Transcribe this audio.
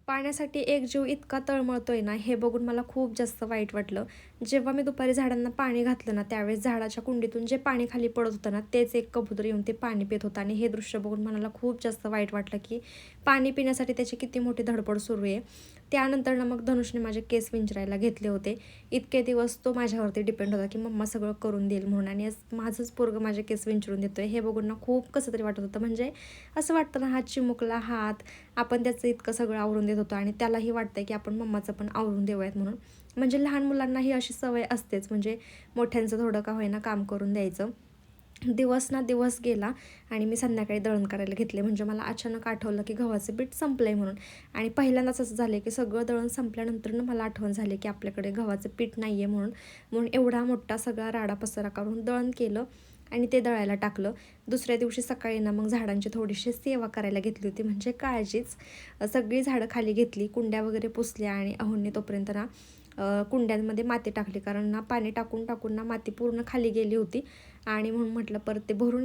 पाण्यासाठी एक जीव इतका तळमळतोय ना, हे बघून मला खूप जास्त वाईट वाटलं. जेव्हा मी दुपारी झाडांना पाणी घातलं ना, त्यावेळेस झाडाच्या कुंडीतून जे पाणी खाली पडत होतं ना, तेच एक कबूतर येऊन ते पाणी पित होतं आणि हे दृश्य बघून मला खूप जास्त वाईट वाटलं, की पाणी पिण्यासाठी त्याची किती मोठी धडपड सुरू आहे. त्यानंतर ना मग धनुषने माझे केस विंचरायला घेतले होते. इतके दिवस तो माझ्यावरती डिपेंड होता, की मम्मा सगळं करून देईल म्हणून आणि आज माझंच पोरगं माझे केस विंचरून देतोय. हे बघून ना खूप कसं तरी वाटत होतं. म्हणजे असं वाटतं ना, हा चिमुकला हात, आपण त्याचं इतकं सगळं आवरून देत होतो आणि त्यालाही वाटतंय की आपण मम्माचं पण आवरून देऊयात म्हणून. म्हणजे लहान मुलांनाही अशी सवय असतेच, म्हणजे मोठ्यांचं थोडं का होईना काम करून द्यायचं. दिवस ना दिवस गेला आणि मी संध्याकाळी दळण करायला घेतले. म्हणजे मला अचानक आठवलं की गव्हाचं पीठ संपलंय म्हणून. आणि पहिल्यांदाच असं झालं की सगळं दळण संपल्यानंतर ना मला आठवण झाली की आपल्याकडे गव्हाचं पीठ नाही आहे म्हणून. म्हणून एवढा मोठा सगळा राडा पसारा काढून दळण केलं आणि ते दळायला टाकलं. दुसऱ्या दिवशी सकाळी ना मग झाडांची थोडीशी सेवा करायला घेतली होती, म्हणजे काळजीच. सगळी झाडं खाली घेतली, कुंड्या वगैरे पुसल्या आणि अहोंनी तोपर्यंत ना कुंड्यांमध्ये माती टाकली, कारण ना पाणी टाकून टाकून ना माती पूर्ण खाली गेली होती आणि म्हणून म्हटलं परत ते भरून